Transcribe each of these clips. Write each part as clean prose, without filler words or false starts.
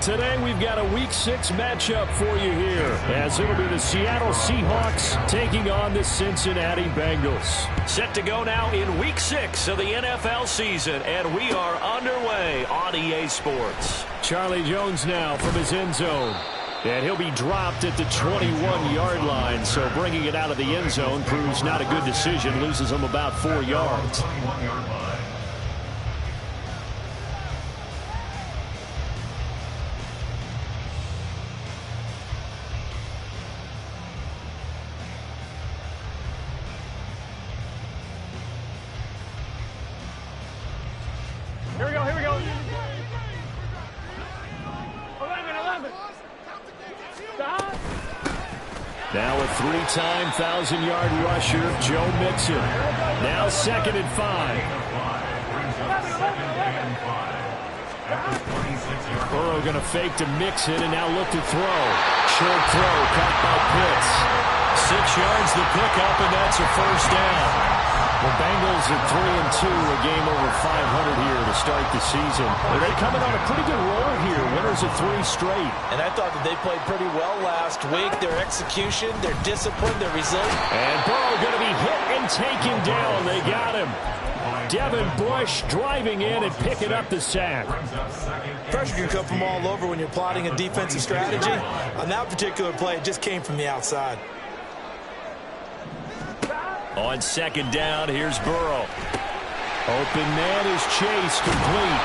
Today we've got a Week 6 matchup for you here, as it'll be the Seattle Seahawks taking on the Cincinnati Bengals. Set to go now in Week 6 of the NFL season, and we are underway on EA Sports. Charlie Jones now from his end zone. And he'll be dropped at the 21-yard line, so bringing it out of the end zone proves not a good decision, loses him about 4 yards. Here we go, here we go. 11. Stop. Now a 3-time 1,000-yard rusher, Joe Mixon. Now 2nd and 5. Burrow going to fake to Mixon and now look to throw. Short throw, caught by Pitts. 6 yards the pickup, and that's a first down. The Bengals are 3-2, a game over 500 here to start the season. They're coming on a pretty good roll here, winners of 3 straight. And I thought that they played pretty well last week. Their execution, their discipline, their resilience. And Burrow going to be hit and taken down. They got him. Devin Bush driving in and picking up the sack. Pressure can come from all over when you're plotting a defensive strategy. On that particular play, it just came from the outside. On 2nd down, here's Burrow. Open man is Chase, complete.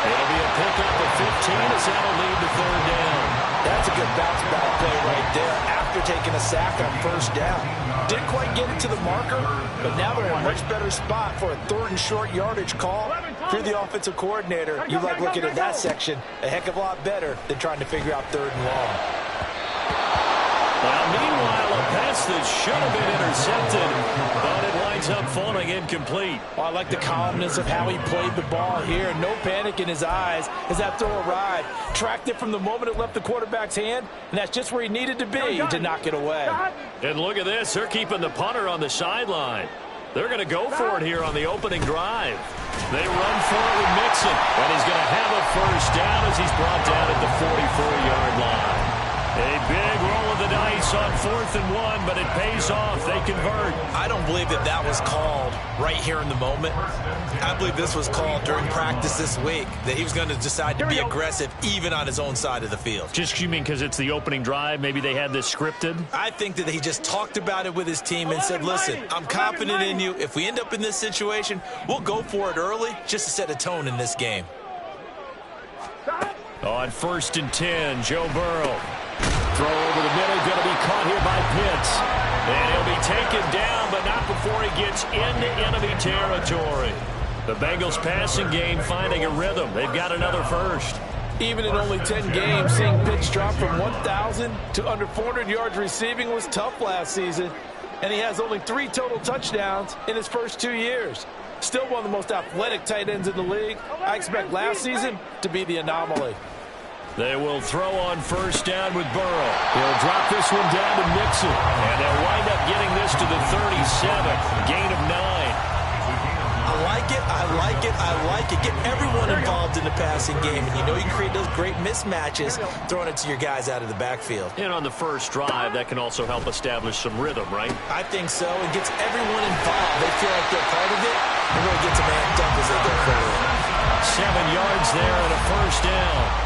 It'll be a pickup of 15 as that'll lead to 3rd down. That's a good bounce back play right there after taking a sack on 1st down. Didn't quite get it to the marker, but now they're in a much better spot for a 3rd and short yardage call. If you're the offensive coordinator, you like looking at that section a heck of a lot better than trying to figure out 3rd and long. Well, meanwhile, a pass that should have been intercepted, but it winds up falling incomplete. Well, I like the calmness of how he played the ball here. No panic in his eyes as that throw arrived. Tracked it from the moment it left the quarterback's hand, and that's just where he needed to be to knock it away. And look at this. They're keeping the punter on the sideline. They're going to go for it here on the opening drive. They run for it with Mixon, and he's going to have a first down as he's brought down at the 44-yard line. A big roll of the dice on 4th and 1, but it pays off. They convert. I don't believe that that was called right here in the moment. I believe this was called during practice this week, that he was going to decide to be aggressive even on his own side of the field. Just you mean because it's the opening drive? Maybe they had this scripted? I think that he just talked about it with his team and said, listen, I'm confident in you. If we end up in this situation, we'll go for it early just to set a tone in this game. On 1st and 10, Joe Burrow. Throw over the middle, going to be caught here by Pitts. And he'll be taken down, but not before he gets into enemy territory. The Bengals passing game finding a rhythm. They've got another first. Even in only 10 games, seeing Pitts drop from 1,000 to under 400 yards receiving was tough last season. And he has only 3 total touchdowns in his first 2 years. Still one of the most athletic tight ends in the league. I expect last season to be the anomaly. They will throw on 1st down with Burrow. He'll drop this one down to Mixon. And they'll wind up getting this to the 37. Gain of 9. I like it, I like it, I like it. Get everyone involved in the passing game. And you know you create those great mismatches throwing it to your guys out of the backfield. And on the first drive, that can also help establish some rhythm, right? I think so. It gets everyone involved. They feel like they're part of it. It really gets them amped up as they go forward. 7 yards there and a first down.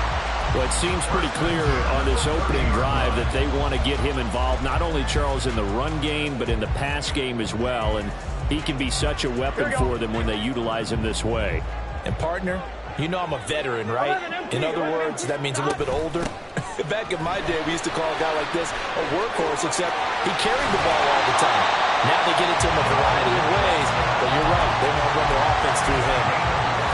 Well, it seems pretty clear on this opening drive that they want to get him involved, not only, Charles, in the run game, but in the pass game as well. And he can be such a weapon for them when they utilize him this way. And, partner, you know I'm a veteran, right? In other words, that means a little bit older. Back in my day, we used to call a guy like this a workhorse, except he carried the ball all the time. Now they get it to him a variety of ways, but you're right. They want to run their offense through him.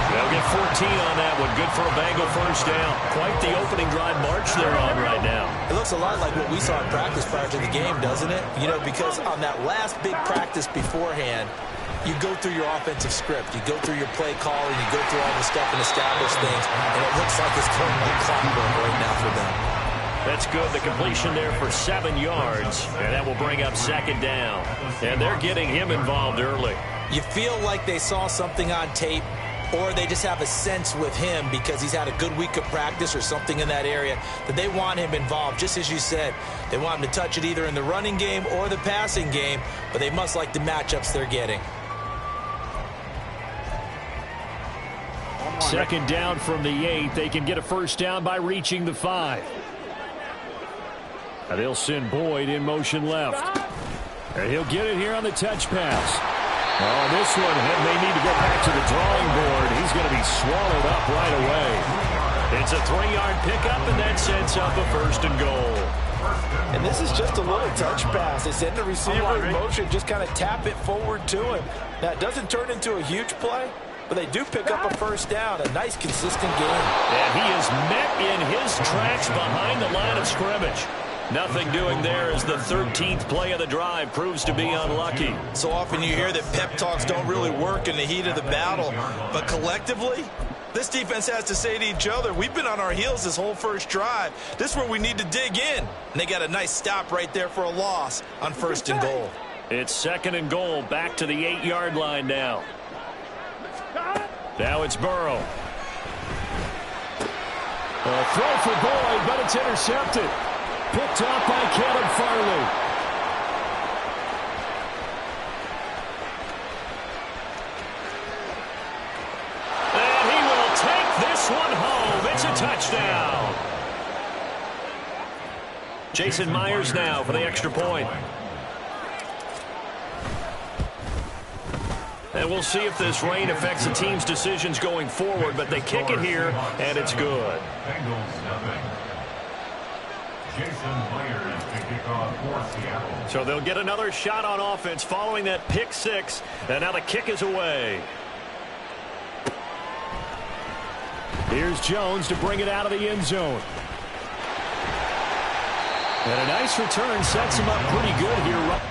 They'll get 14 on that one. Good for a Bengal first down. Quite the opening drive march they're on right now. It looks a lot like what we saw in practice prior to the game, doesn't it? You know, because on that last big practice beforehand, you go through your offensive script. You go through your play calling. You go through all the stuff and establish things. And it looks like it's going like clockwork right now for them. That's good. The completion there for 7 yards. And that will bring up 2nd down. And they're getting him involved early. You feel like they saw something on tape or they just have a sense with him because he's had a good week of practice or something in that area that they want him involved. Just as you said, they want him to touch it either in the running game or the passing game, but they must like the matchups they're getting. Second down from the 8. They can get a first down by reaching the 5. Now they'll send Boyd in motion left. And he'll get it here on the touch pass. Oh, this one, they need to go back to the drawing board. He's going to be swallowed up right away. It's a 3-yard pickup, and that sets up a 1st and goal. And this is just a little touch pass. They send the receiver in motion, just kind of tap it forward to him. Now, it doesn't turn into a huge play, but they do pick up a first down. A nice, consistent game. And he is met in his tracks behind the line of scrimmage. Nothing doing there as the 13th play of the drive proves to be unlucky. So often you hear that pep talks don't really work in the heat of the battle. But collectively, this defense has to say to each other, we've been on our heels this whole first drive. This is where we need to dig in. And they got a nice stop right there for a loss on 1st and goal. It's 2nd and goal, back to the 8-yard line now. Now it's Burrow. A throw for Boyd, but it's intercepted. Picked off by Caleb Farley. And he will take this one home. It's a touchdown. Jason Myers now for the extra point. And we'll see if this rain affects the team's decisions going forward, but they kick it here, and it's good. So they'll get another shot on offense following that pick 6, and now the kick is away. Here's Jones to bring it out of the end zone. And a nice return sets him up pretty good here.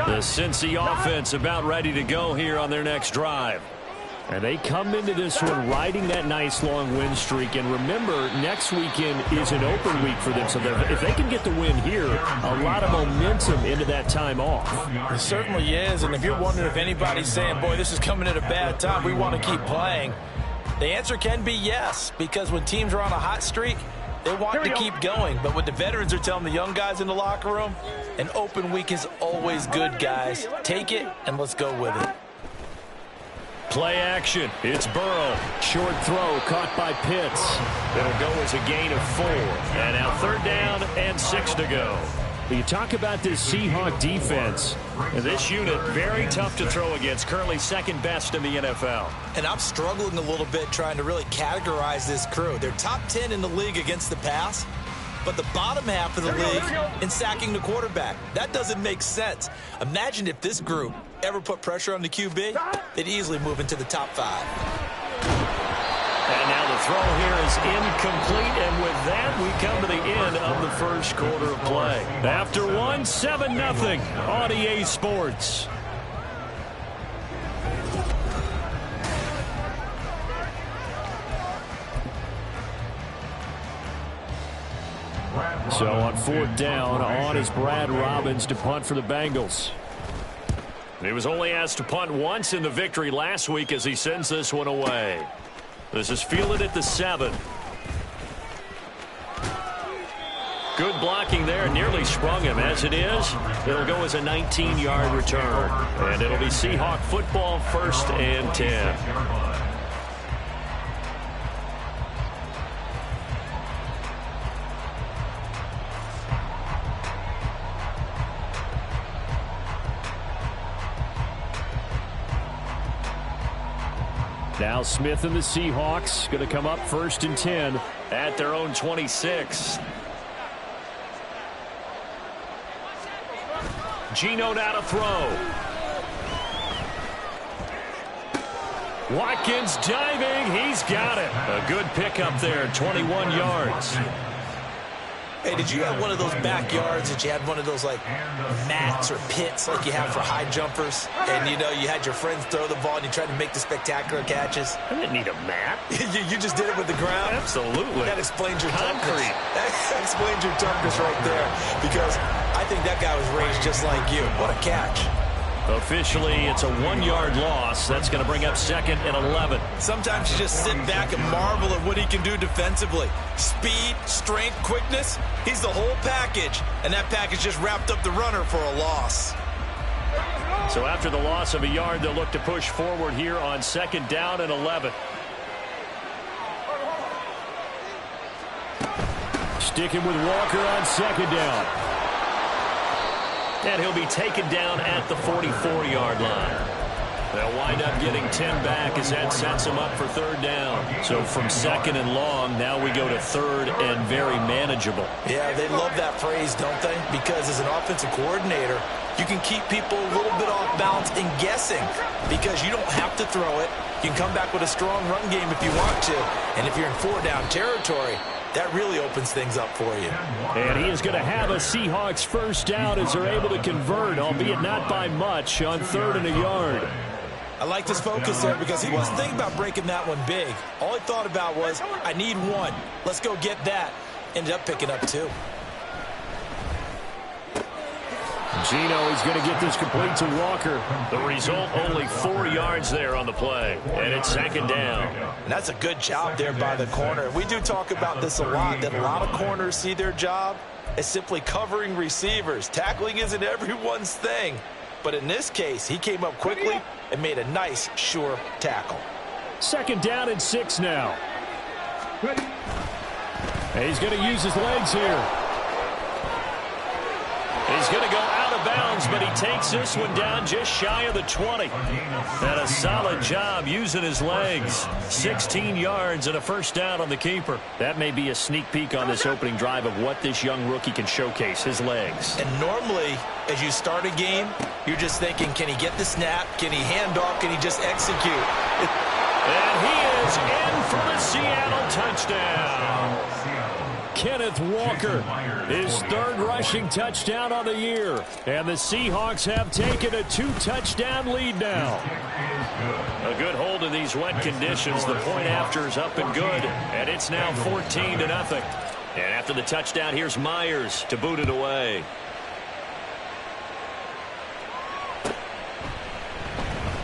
The Cincy offense about ready to go here on their next drive. And they come into this one riding that nice long win streak. And remember, next weekend is an open week for them. So if they can get the win here, a lot of momentum into that time off. It certainly is. And if you're wondering if anybody's saying, boy, this is coming at a bad time, we want to keep playing, the answer can be yes. Because when teams are on a hot streak, they want to keep going. But what the veterans are telling the young guys in the locker room, an open week is always good, guys. Take it and let's go with it. Play action. It's Burrow. Short throw caught by Pitts. It'll go as a gain of 4. And now 3rd down and 6 to go. You talk about this Seahawk defense. This unit, very tough to throw against. Currently 2nd best in the NFL. And I'm struggling a little bit trying to really categorize this crew. They're top 10 in the league against the pass, but the bottom half of the league in sacking the quarterback. That doesn't make sense. Imagine if this group ever put pressure on the QB, they'd easily move into the top 5. And now the throw here is incomplete, and with that, we come to the end of the first quarter of play. After one, 7-0 on EA Sports. So on 4th down, on is Brad Robbins to punt for the Bengals. He was only asked to punt once in the victory last week as he sends this one away. This is fielded at the 7. Good blocking there, nearly sprung him. As it is, it'll go as a 19-yard return. And it'll be Seahawk football, 1st and 10. Now Smith and the Seahawks going to come up 1st and 10 at their own 26. Geno now to throw. Watkins diving. He's got it. A good pickup there, 21 yards. Hey, did you have one of those backyards that you had one of those, like, mats or pits like you have for high jumpers? And, you know, you had your friends throw the ball and you tried to make the spectacular catches? I didn't need a mat. you just did it with the ground? Absolutely. That explains your concrete. That explains your toughness right there. Because I think that guy was raised just like you. What a catch. Officially, it's a 1-yard loss. That's going to bring up 2nd and 11. Sometimes you just sit back and marvel at what he can do defensively. Speed, strength, quickness. He's the whole package. And that package just wrapped up the runner for a loss. So after the loss of a yard, they'll look to push forward here on 2nd down and 11. Sticking with Walker on 2nd down. And he'll be taken down at the 44-yard line. They'll wind up getting 10 back as that sets them up for 3rd down. So from 2nd and long, now we go to 3rd and very manageable. Yeah, they love that phrase, don't they? Because as an offensive coordinator, you can keep people a little bit off balance and guessing because you don't have to throw it. You can come back with a strong run game if you want to. And if you're in 4-down territory, that really opens things up for you. And he is going to have a Seahawks 1st down as they're able to convert, albeit not by much, on 3rd and a yard. I like his focus there because he wasn't thinking about breaking that one big. All he thought about was, I need 1. Let's go get that. Ended up picking up 2. Geno is going to get this complete to Walker. The result, only 4 yards there on the play. And it's 2nd down. And that's a good job there by the corner. We do talk about this a lot, that a lot of corners see their job as simply covering receivers. Tackling isn't everyone's thing. But in this case, he came up quickly and made a nice, sure tackle. 2nd down and 6 now. And he's going to use his legs here. He's going to go out of bounds, but he takes this one down just shy of the 20. And a solid job using his legs. 16 yards and a 1st down on the keeper. That may be a sneak peek on this opening drive of what this young rookie can showcase, his legs. And normally, as you start a game, you're just thinking, can he get the snap? Can he hand off? Can he just execute? And he is in for the Seattle touchdown. Kenneth Walker, his 3rd rushing touchdown on the year. And the Seahawks have taken a 2-touchdown lead now. A good hold in these wet conditions. The point after is up and good. And it's now 14-0. And after the touchdown, here's Myers to boot it away.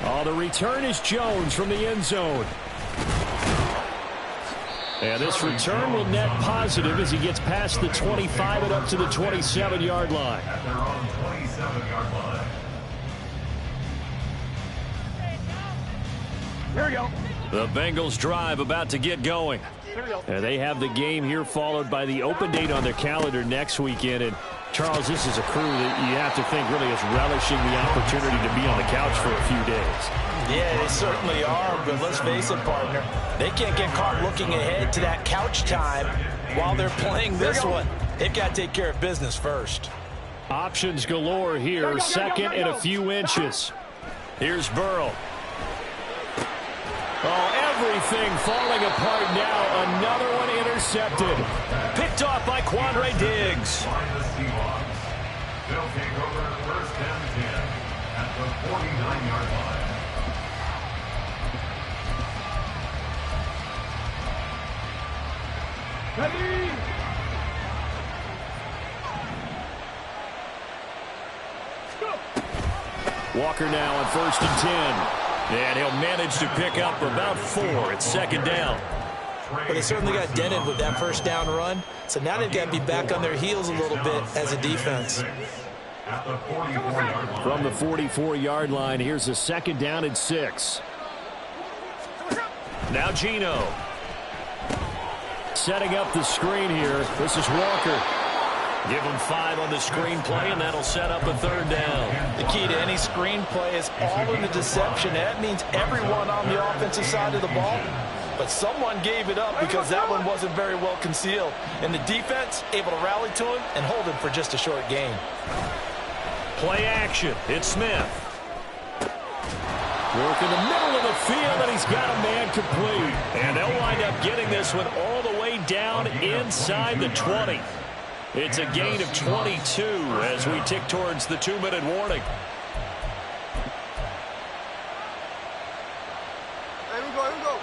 Oh, the return is Jones from the end zone. And this return will net positive as he gets past the 25 and up to the 27-yard line. Here we go. The Bengals drive about to get going. And they have the game here followed by the open date on their calendar next weekend. And Charles, this is a crew that you have to think really is relishing the opportunity to be on the couch for a few days. Yeah, they certainly are, but let's face it, partner. They can't get caught looking ahead to that couch time while they're playing this one. They've got to take care of business first. Options galore here, 2nd and a few inches. Here's Burrow. Oh, everything falling apart now. Another one intercepted. Picked off by Quandre Diggs. They'll take over 1st and 10 at the 49-yard line. Ready? Walker now on 1st and 10. And he'll manage to pick up about 4. It's 2nd down. But they certainly got dented with that 1st down run. So now they've got to be back on their heels a little bit as a defense. From the 44-yard line, here's a 2nd down and 6. Now Geno. Setting up the screen here. This is Walker. Give him 5 on the screen play, and that'll set up a 3rd down. The key to any screen play is all in the deception. That means everyone on the offensive side of the ball. But someone gave it up because that one wasn't very well concealed. And the defense able to rally to him and hold him for just a short gain. Play action. It's Smith. Work in the middle of the field, and he's got a man complete. And they'll wind up getting this one all the way down inside the 20. It's a gain of 22 as we tick towards the 2-minute warning. Here we go, here we go.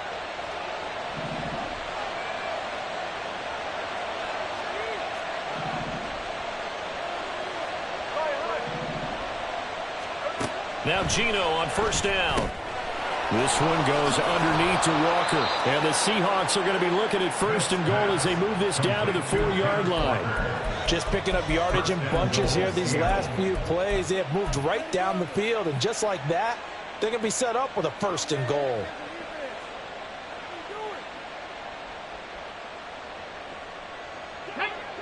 Now Gino on first down. This one goes underneath to Walker. And the Seahawks are going to be looking at 1st and goal as they move this down to the 4-yard line. Just picking up yardage in bunches here these last few plays. They have moved right down the field, and just like that, they're going to be set up with a 1st and goal.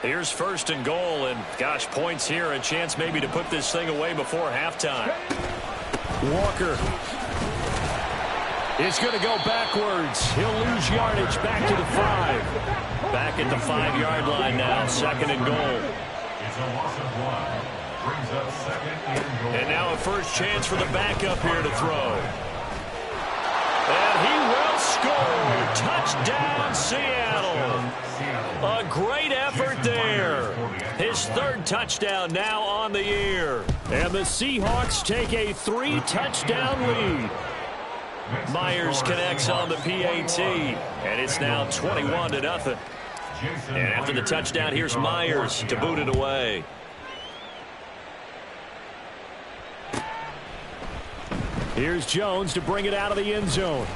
Here's 1st and goal, and gosh, points here, a chance maybe to put this thing away before halftime. Walker is going to go backwards. He'll lose yardage back to the 5. Back at the 5-yard line now, 2nd and goal. It's a loss of 1. Brings up 2nd and goal. And now a first chance for the backup here to throw. And he will score. Touchdown, Seattle. A great effort there. His 3rd touchdown now on the year. And the Seahawks take a 3-touchdown lead. Myers connects on the PAT, and it's now 21-0. And after the touchdown, here's Myers to boot it away. Here's Jones to bring it out of the end zone.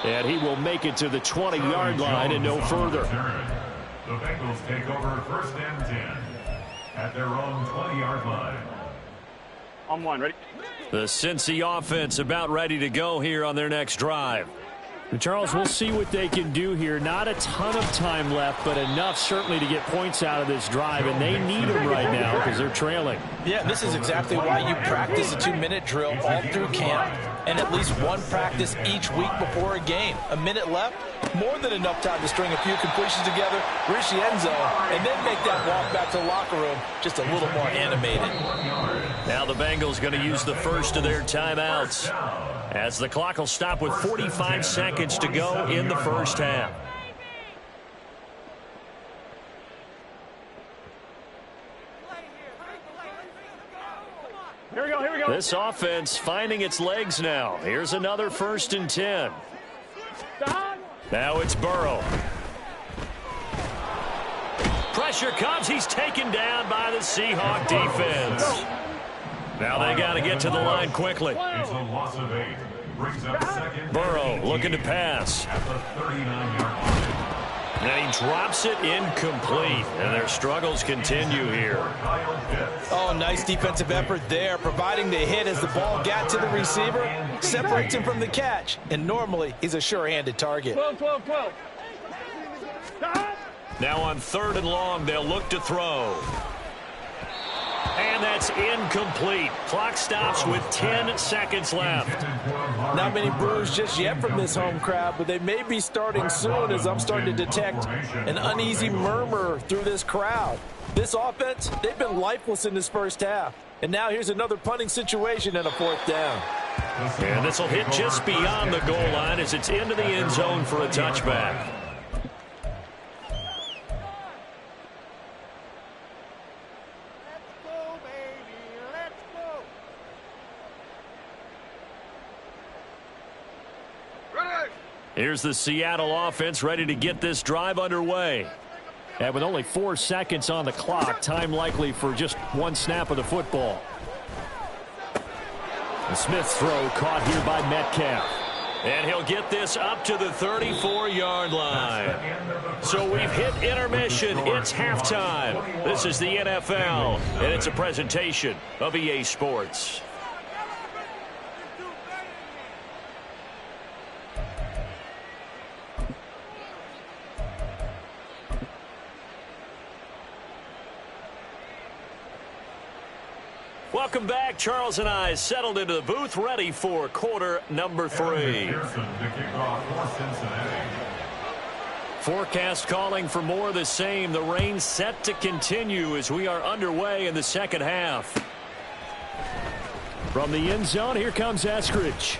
And he will make it to the 20-yard line and no further. The Bengals take over 1st and 10 at their own 20-yard line. On one, ready? The Cincy offense about ready to go here on their next drive. And Charles, we'll see what they can do here. Not a ton of time left, but enough certainly to get points out of this drive, and they need them right now because they're trailing. Yeah, this is exactly why you practice a 2-minute drill all through camp and at least one practice each week before a game. A minute left, more than enough time to string a few completions together, reach the end zone, and then make that walk back to the locker room just a little more animated. Now the Bengals going to use the first of their timeouts as the clock will stop with 45 seconds to go in the first half. Here we go, here we go. This offense finding its legs now. Here's another 1st and 10. Stop. Now it's Burrow. Pressure comes. He's taken down by the Seahawk defense. Now they got to get to the line quickly. It's a loss of 8. Brings up 2nd. Burrow looking to pass. At the 39-yard line. And he drops it incomplete. And their struggles continue here. Oh, nice defensive effort there, providing the hit as the ball got to the receiver, separates him from the catch, and normally he's a sure-handed target. 12, 12, 12. Stop. Now on 3rd and long, they'll look to throw. And that's incomplete. Clock stops with 10 seconds left. Not many boos just yet from this home crowd, but they may be starting soon as I'm starting to detect an uneasy murmur through this crowd. This offense, they've been lifeless in this first half. And now here's another punting situation and a 4th down. And this will hit just beyond the goal line as it's into the end zone for a touchback. Here's the Seattle offense ready to get this drive underway. And with only 4 seconds on the clock, time likely for just one snap of the football. The Smith's throw caught here by Metcalf. And he'll get this up to the 34-yard line. So we've hit intermission. It's halftime. This is the NFL, and it's a presentation of EA Sports. Welcome back. Charles and I settled into the booth, ready for quarter number 3. Forecast calling for more of the same. The rain set to continue as we are underway in the second half. From the end zone, here comes Eskridge.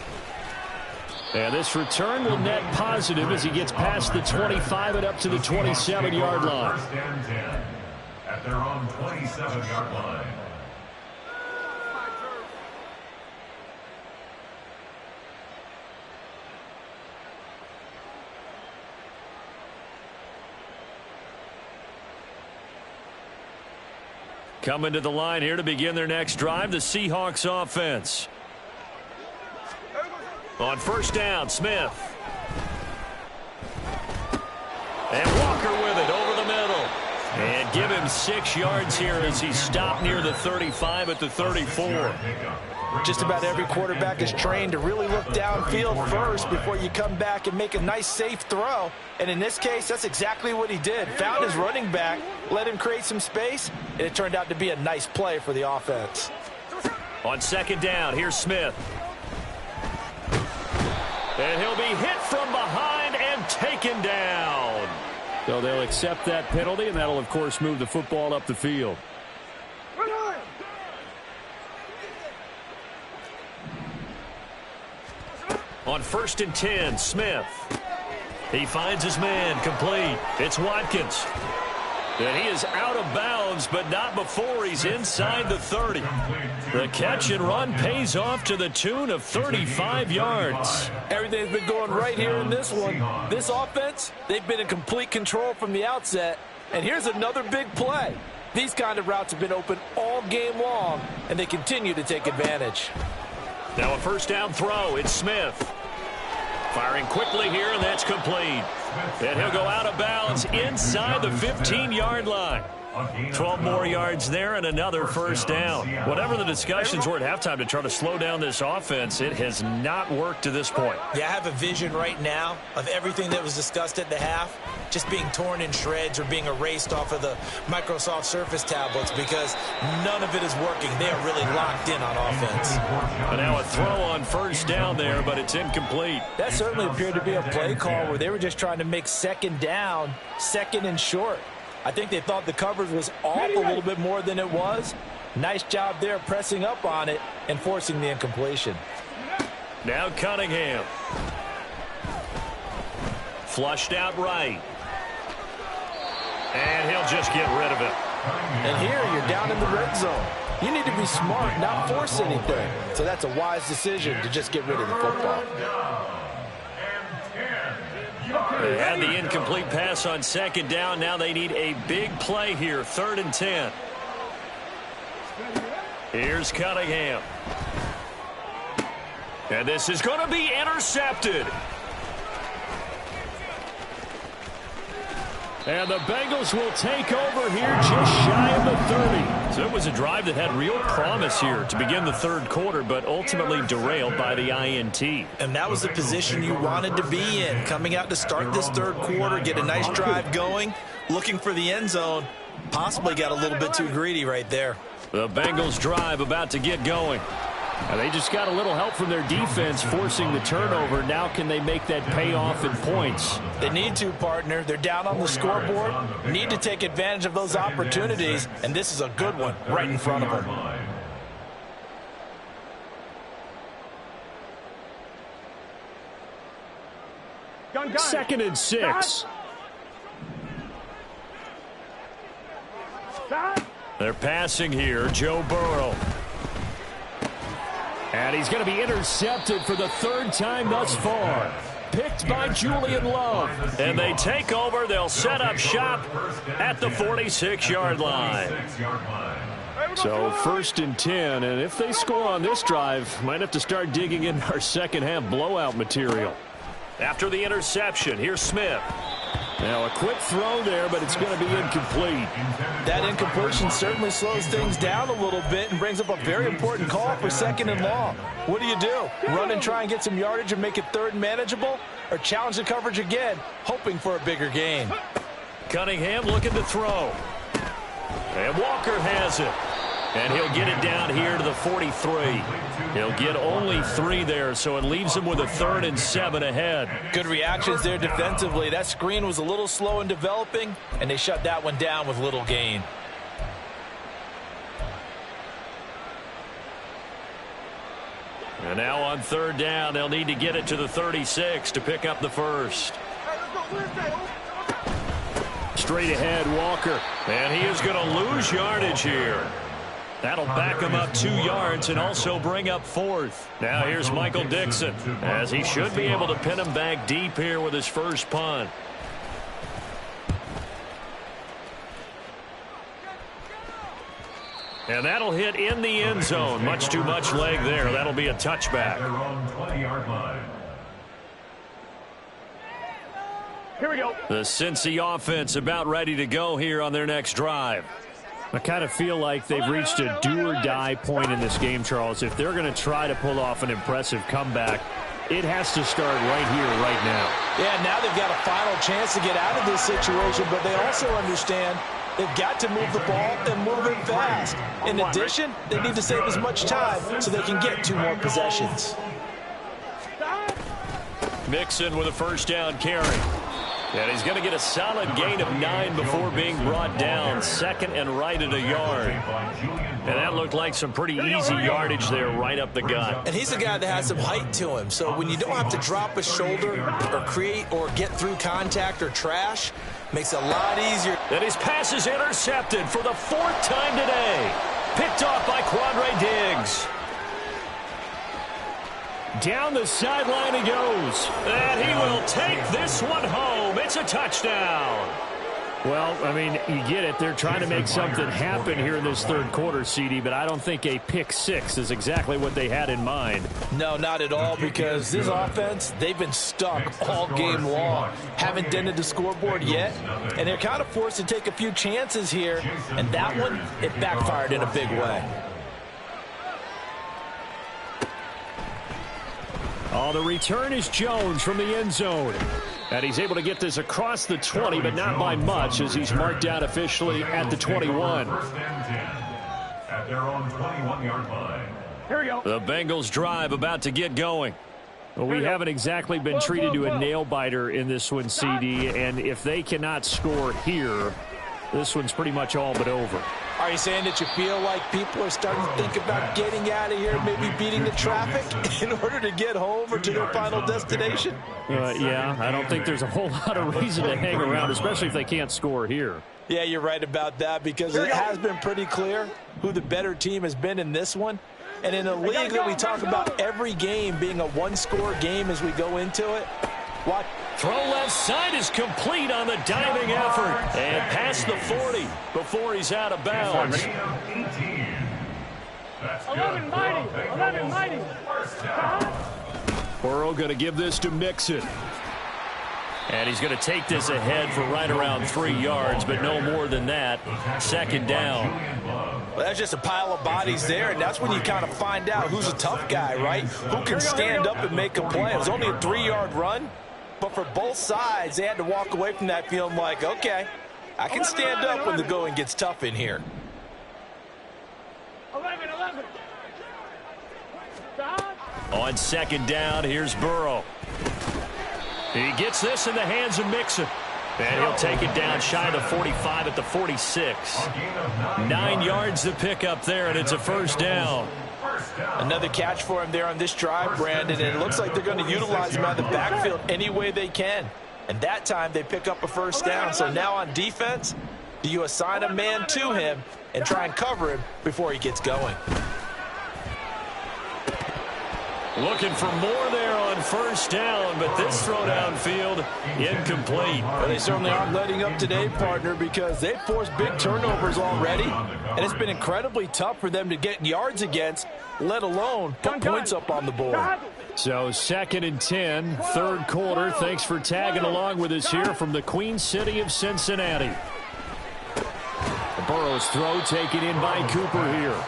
And this return will net positive as he gets past the 25 and up to the 27-yard line. First and 10 at their own 27-yard line. Coming to the line here to begin their next drive, the Seahawks offense. On first down, Smith. And Walker with it over the middle. And give him 6 yards here as he stopped near the 35 at the 34. Just about every quarterback is trained to really look downfield first before you come back and make a nice, safe throw. And in this case, that's exactly what he did. Found his running back, let him create some space, and it turned out to be a nice play for the offense. On second down, here's Smith. And he'll be hit from behind and taken down. So they'll accept that penalty, and that'll, of course, move the football up the field. On first and 10, Smith. He finds his man, complete. It's Watkins. And he is out of bounds, but not before he's inside the 30. The catch and run pays off to the tune of 35 yards. Everything's been going right here in this one. This offense, they've been in complete control from the outset. And here's another big play. These kind of routes have been open all game long, and they continue to take advantage. Now a first down throw. It's Smith. Firing quickly here, and that's complete. And he'll go out of bounds inside the 15-yard line. 12 more yards there and another first down. Whatever the discussions were at halftime to try to slow down this offense, it has not worked to this point. Yeah, I have a vision right now of everything that was discussed at the half just being torn in shreds or being erased off of the Microsoft Surface tablets because none of it is working. They are really locked in on offense. And now a throw on first down there, but it's incomplete. That certainly appeared to be a play call where they were just trying to make second down, second and short. I think they thought the coverage was off a little bit more than it was. Nice job there pressing up on it and forcing the incompletion. Now Cunningham. Flushed out right. And he'll just get rid of it. And here you're down in the red zone. You need to be smart, not force anything. So that's a wise decision to just get rid of the football. They had the incomplete pass on second down. Now they need a big play here. 3rd and 10. Here's Cunningham. And this is going to be intercepted. And the Bengals will take over here just shy of the 30. So it was a drive that had real promise here to begin the third quarter, but ultimately derailed by the INT. And that was the position you wanted to be in, coming out to start this third quarter, get a nice drive going, looking for the end zone. Possibly got a little bit too greedy right there. The Bengals drive about to get going. Now they just got a little help from their defense forcing the turnover. Now can they make that pay off in points? They need to, partner. They're down on the scoreboard. Need to take advantage of those opportunities, and this is a good one right in front of them. Gun. 2nd and 6. They're passing here. Joe Burrow. And he's going to be intercepted for the 3rd time thus far. Picked by Julian Love. And they take over. They'll set up shop at the 46-yard line. So 1st and 10. And if they score on this drive, might have to start digging in our second half blowout material. After the interception, here's Smith. Now a quick throw there, but it's going to be incomplete. That incompletion certainly slows things down a little bit and brings up a very important call for 2nd and long. What do? Run and try and get some yardage and make it 3rd and manageable? Or challenge the coverage again, hoping for a bigger gain? Cunningham looking to throw. And Walker has it. And he'll get it down here to the 43. He'll get only 3 there, so it leaves him with a 3rd and 7 ahead. Good reactions there defensively. That screen was a little slow in developing, and they shut that one down with little gain. And now on third down, they'll need to get it to the 36 to pick up the first. Straight ahead, Walker. And he is going to lose yardage here. That'll back him up 2 yards and also bring up fourth. Now here's Michael Dixon, as he should be able to pin him back deep here with his first punt. And that'll hit in the end zone. Much too much leg there. That'll be a touchback. Their own 20-yard line. Here we go. The Cincy offense about ready to go here on their next drive. I kind of feel like they've reached a do-or-die point in this game, Charles. If they're going to try to pull off an impressive comeback, it has to start right here, right now. Yeah, now they've got a final chance to get out of this situation, but they also understand they've got to move the ball and move it fast. In addition, they need to save as much time so they can get 2 more possessions. Mixon with a first down carry. And he's going to get a solid gain of 9 before being brought down. Second and right at a yard. And that looked like some pretty easy yardage there right up the gut. And he's a guy that has some height to him. So when you don't have to drop a shoulder or create or get through contact or trash, makes it a lot easier. And his pass is intercepted for the 4th time today. Picked off by Quandre Diggs. Down the sideline he goes. And he will take this one home. It's a touchdown. Well, I mean, you get it. They're trying to make something happen here in this third quarter, CD, but I don't think a pick 6 is exactly what they had in mind. No, not at all, because this offense, they've been stuck all game long. Haven't dented the scoreboard yet, and they're kind of forced to take a few chances here, and that one, it backfired in a big way. Oh, the return is Jones from the end zone. And he's able to get this across the 20, but not by much, as he's marked down officially at the 21. First and 10 at their own 21-yard line. Here we go. The Bengals drive about to get going. Well, we haven't exactly been treated to a nail-biter in this one, CD, and if they cannot score here, this one's pretty much all but over. Are you saying that you feel like people are starting to think about getting out of here, maybe beating the traffic in order to get home or to their final destination? Yeah, I don't think there's a whole lot of reason to hang around, especially if they can't score here. Yeah, you're right about that, because it has been pretty clear who the better team has been in this one. And in a league that we talk about every game being a one-score game as we go into it, watch. Throw left side is complete on the diving effort. And past the 40 before he's out of bounds. 11 mighty. 11 mighty. Burrow going to give this to Mixon. And he's going to take this ahead for right around 3 yards, but no more than that. Second down. Well, that's just a pile of bodies there, and that's when you kind of find out who's a tough guy, right? Who can stand up and make a play. It was only a 3-yard run, but for both sides, they had to walk away from that feeling like, okay, I can stand up when the going gets tough in here. 11. On second down, here's Burrow. He gets this in the hands of Mixon. And he'll take it down shy of the 45 at the 46. 9 yards to pick up there, and it's a first down. Another catch for him there on this drive, Brandon, and it looks like they're going to utilize him out of the backfield any way they can. And that time they pick up a first down. So now on defense, do you assign a man to him and try and cover him before he gets going? Looking for more there on first down, but this throw downfield incomplete. Well, they certainly aren't letting up today, partner, because they've forced big turnovers already, and it's been incredibly tough for them to get yards against, let alone put points up on the board. So 2nd and 10, third quarter. Thanks for tagging along with us here from the Queen City of Cincinnati. Burrow's throw taken in by Cooper here.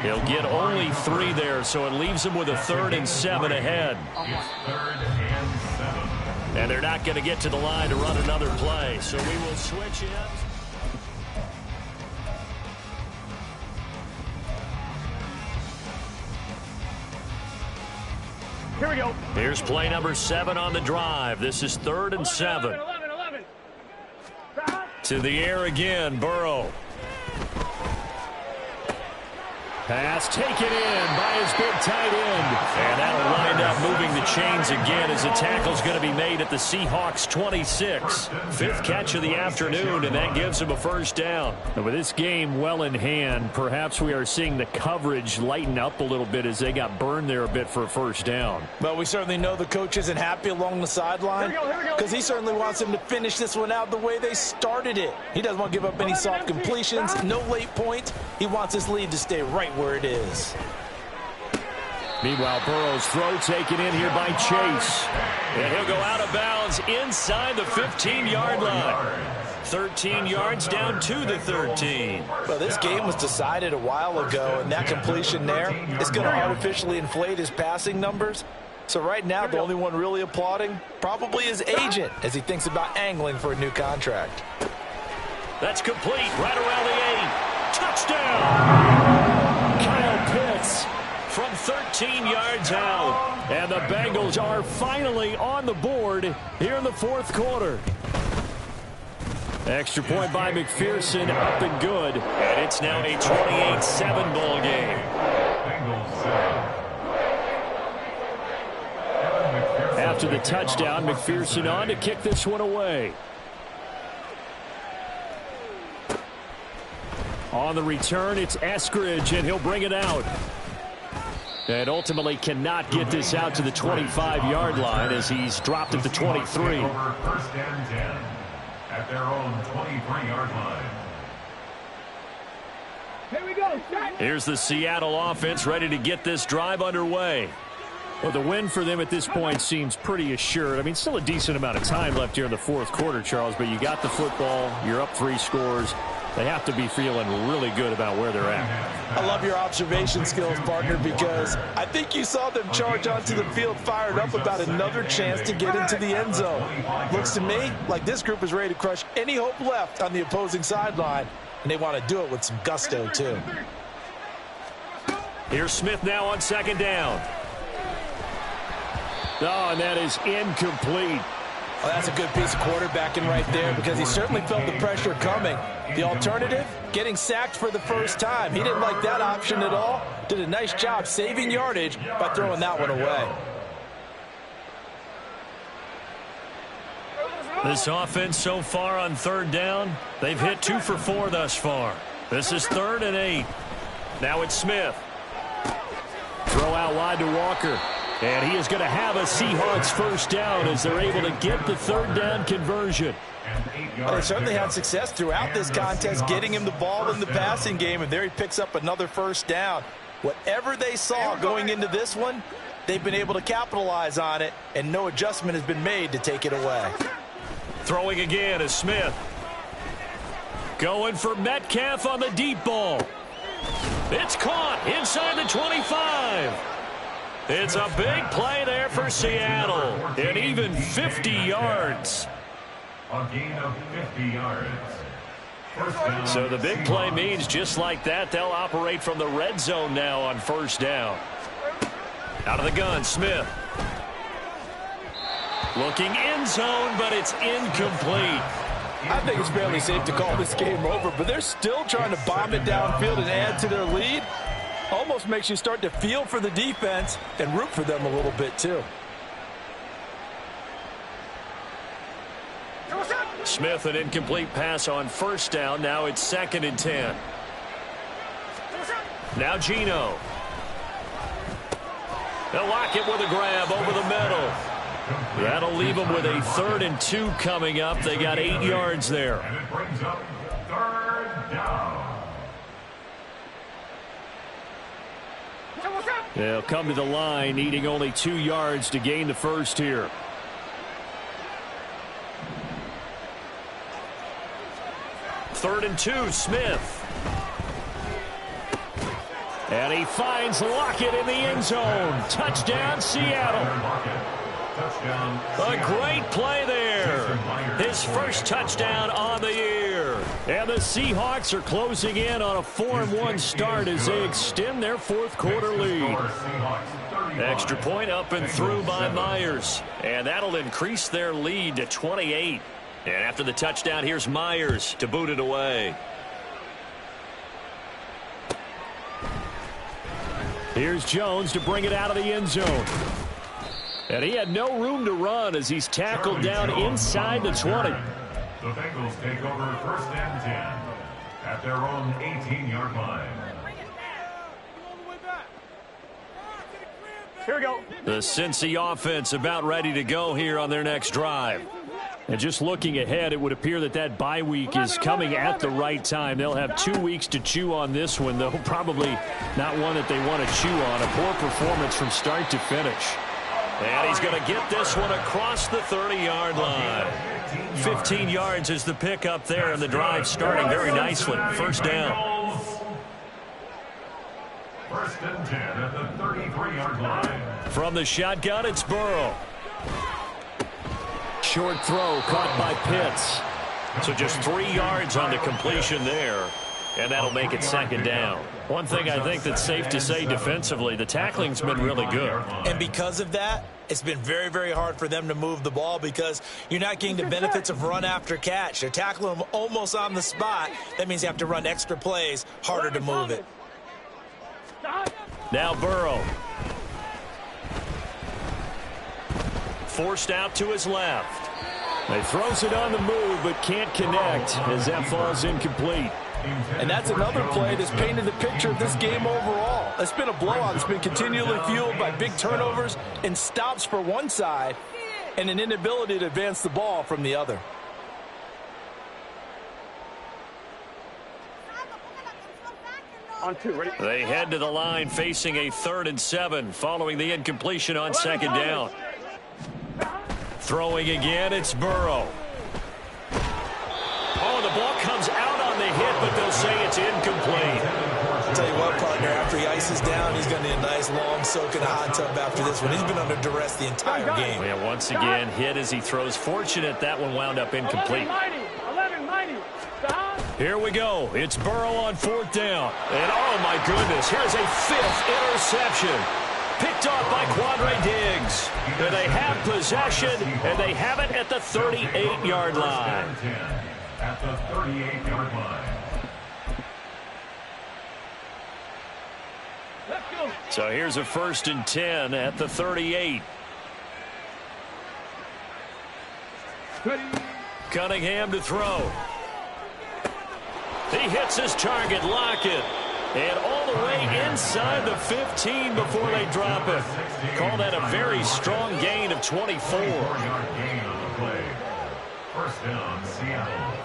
He'll get only 3 there, so it leaves him with a 3rd and 7 ahead. And they're not going to get to the line to run another play, so we will switch in. Here we go. Here's play number 7 on the drive. This is 3rd and 7. 11. To the air again, Burrow. Pass taken in by his big tight end. And that'll wind up moving the chains again as the tackle's going to be made at the Seahawks 26. Fifth catch of the afternoon, and that gives him a first down. And with this game well in hand, perhaps we are seeing the coverage lighten up a little bit as they got burned there a bit for a first down. Well, we certainly know the coach isn't happy along the sideline because he certainly wants them to finish this one out the way they started it. He doesn't want to give up any soft completions, no late points. He wants his lead to stay right where it is. Meanwhile, Burrow's throw taken in here by Chase. And he'll go out of bounds inside the 15-yard line. 13 yards down to the 13. Well, this game was decided a while ago, and that completion there is going to artificially inflate his passing numbers. So right now, the only one really applauding probably his agent as he thinks about angling for a new contract. That's complete right around the 8. Touchdown! Kyle Pitts from 13 yards out. And the Bengals are finally on the board here in the fourth quarter. Extra point by McPherson, up and good. And it's now a 28-7 ball game. After the touchdown, McPherson on to kick this one away. On the return, it's Eskridge, and he'll bring it out. And ultimately cannot get this out to the 25-yard line as he's dropped at the 23. First and 10 at their own 23-yard line. Here we go. Here's the Seattle offense ready to get this drive underway. Well, the win for them at this point seems pretty assured. I mean, still a decent amount of time left here in the fourth quarter, Charles, but you got the football, you're up 3 scores. They have to be feeling really good about where they're at. I love your observation skills, partner, because I think you saw them charge onto the field fired up about another chance to get into the end zone. Looks to me like this group is ready to crush any hope left on the opposing sideline, and they want to do it with some gusto, too. Here's Smith now on second down. Oh, and that is incomplete. Well, that's a good piece of quarterbacking right there because he certainly felt the pressure coming. The alternative, getting sacked for the first time. He didn't like that option at all. Did a nice job saving yardage by throwing that one away. This offense so far on third down, they've hit 2 for 4 thus far. This is 3rd and 8. Now it's Smith. Throw out wide to Walker. And he is going to have a Seahawks first down as they're able to get the third down conversion. Well, they certainly had success throughout this contest getting him the ball in the passing game, and there he picks up another first down. Whatever they saw going into this one, they've been able to capitalize on it, and no adjustment has been made to take it away. Throwing again is Smith. Going for Metcalf on the deep ball. It's caught inside the 25. It's a big play there for Seattle. And even 50 yards. A gain of 50 yards. So the big play means just like that, they'll operate from the red zone now on first down. Out of the gun, Smith. Looking end zone, but it's incomplete. I think it's fairly safe to call this game over, but they're still trying to bomb it downfield and add to their lead. Almost makes you start to feel for the defense and root for them a little bit, too. Smith, an incomplete pass on first down. Now it's 2nd and 10. Now Geno. They'll lock it with a grab over the middle. That'll leave them with a 3rd and 2 coming up. They got 8 yards there. And it brings up 3rd down. They'll come to the line, needing only 2 yards to gain the first here. Third and 2, Smith. And he finds Lockett in the end zone. Touchdown, Seattle. A great play there. His first touchdown on the year. And the Seahawks are closing in on a 4-1 start as they extend their fourth quarter lead. Extra point up and through by Myers. And that'll increase their lead to 28. And after the touchdown, here's Myers to boot it away. Here's Jones to bring it out of the end zone. And he had no room to run as he's tackled down inside the 20. The Bengals take over first and 10 at their own 18-yard line. Here we go. The Cincy offense about ready to go here on their next drive. And just looking ahead, it would appear that that bye week is coming at the right time. They'll have 2 weeks to chew on this one, though probably not one that they want to chew on. A poor performance from start to finish. And he's going to get this one across the 30-yard line. 15 yards is the pickup there, and the drive starting very nicely. First down. First and 10 at the 33-yard line. From the shotgun, it's Burrow. Short throw caught by Pitts. So just 3 yards on the completion there, and that'll make it second down. One thing I think that's safe to say defensively, the tackling's been really good. And because of that, it's been very, very hard for them to move the ball because you're not getting the benefits of run after catch. They're tackling them almost on the spot. That means you have to run extra plays, harder to move it. Now Burrow. Forced out to his left. He throws it on the move but can't connect as that falls incomplete. And that's another play that's painted the picture of this game overall. It's been a blowout. It's been continually fueled by big turnovers and stops for one side and an inability to advance the ball from the other. On 2, ready? They head to the line facing a 3rd and 7 following the incompletion on second down. Throwing again, it's Burrow. Oh, the ball comes out on the hit, but they'll say it's incomplete. I'll tell you what, partner, after he ices down, he's going to need a nice long soak in a hot tub after this one. He's been under duress the entire game. Yeah, once again, hit as he throws. Fortunate that one wound up incomplete. 11-90. Here we go. It's Burrow on 4th down. And oh my goodness, here's a 5th interception. Picked off by Quandre Diggs. And they have possession, and they have it at the 38-yard line. At the 38-yard line. Let's go. So here's a 1st and 10 at the 38. Cunningham to throw. He hits his target, Lockett. And all the way inside the 15 before they drop it. Call that a very strong gain of 24. 4-yard gain on the play. First down, Seattle.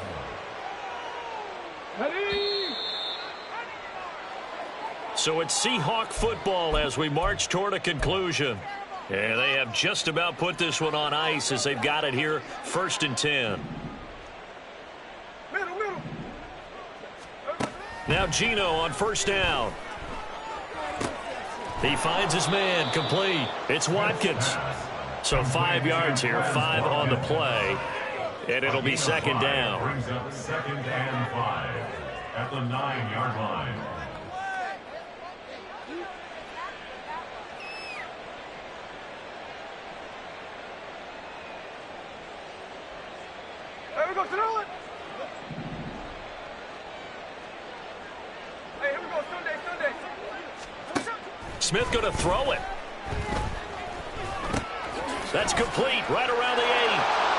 So it's Seahawk football as we march toward a conclusion. And they have just about put this one on ice as they've got it here, 1st and 10. Now Geno on 1st down. He finds his man, complete. It's Watkins. So 5 yards here, 5 on the play. And it'll be second down. Brings up 2nd and 5 at the 9-yard line. Here we go, throw it. Hey, here we go, Sunday. Smith going to throw it. That's complete, right around the 8.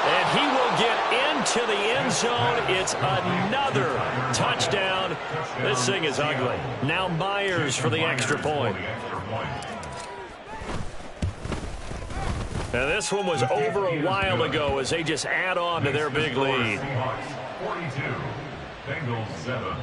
And he will get into the end zone. It's another touchdown. This thing is ugly. Now Myers for the extra point. Now this one was over a while ago as they just add on to their big lead. 42, Bengals 7.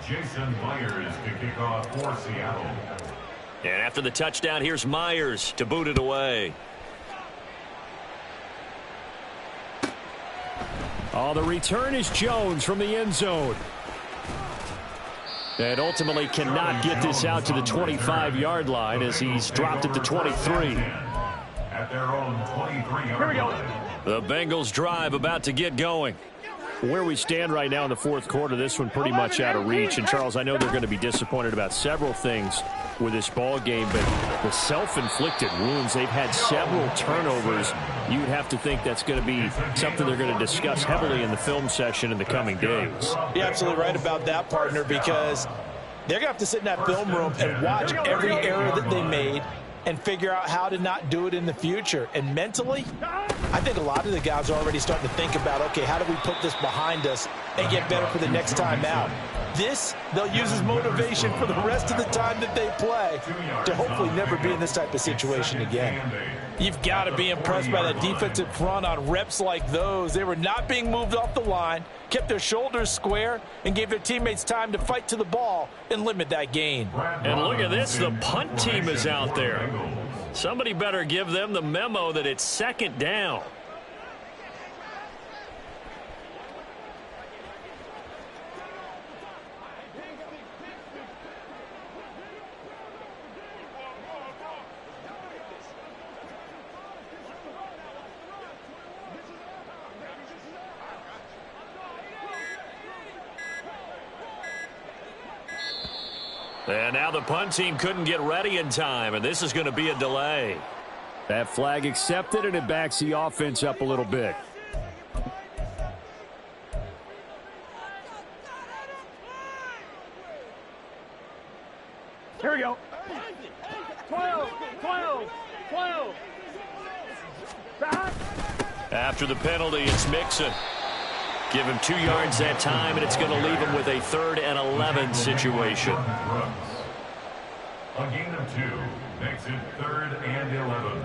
Jason Myers to kick off for Seattle. And after the touchdown, here's Myers to boot it away. Oh, the return is Jones from the end zone. And ultimately cannot get this out to the 25-yard line as he's dropped at the 23. At their own 23-yard line. The Bengals drive about to get going. Where we stand right now in the 4th quarter, this one pretty much out of reach. And, Charles, I know they're going to be disappointed about several things. with this ball game, but the self-inflicted wounds, they've had several turnovers. You'd have to think that's going to be something they're going to discuss heavily in the film session in the coming days. You're absolutely right about that, partner, because they're going to have to sit in that film room and watch every error that they made and figure out how to not do it in the future. And mentally, I think a lot of the guys are already starting to think about, okay, how do we put this behind us and get better for the next time out? This, they'll use as motivation for the rest of the time that they play to hopefully never be in this type of situation again. You've got to be impressed by that defensive front on reps like those. They were not being moved off the line, kept their shoulders square, and gave their teammates time to fight to the ball and limit that gain. And look at this, the punt team is out there. Somebody better give them the memo that it's second down. And now the punt team couldn't get ready in time, and this is going to be a delay. That flag accepted, and it backs the offense up a little bit. Here we go. 12, 12, 12. Back. After the penalty, it's Mixon. Give him 2 yards that time, and it's going to leave him with a 3rd and 11 situation. A gain of 2 makes it 3rd and 11.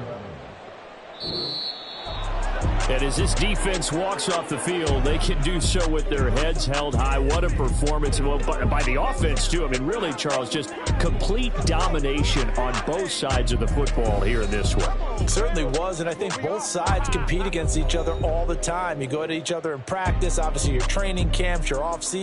And as this defense walks off the field, they can do so with their heads held high. What a performance by the offense, too. I mean, really, Charles, just complete domination on both sides of the football here in this one. It certainly was, and I think both sides compete against each other all the time. You go at each other in practice, obviously your training camps, your off-season.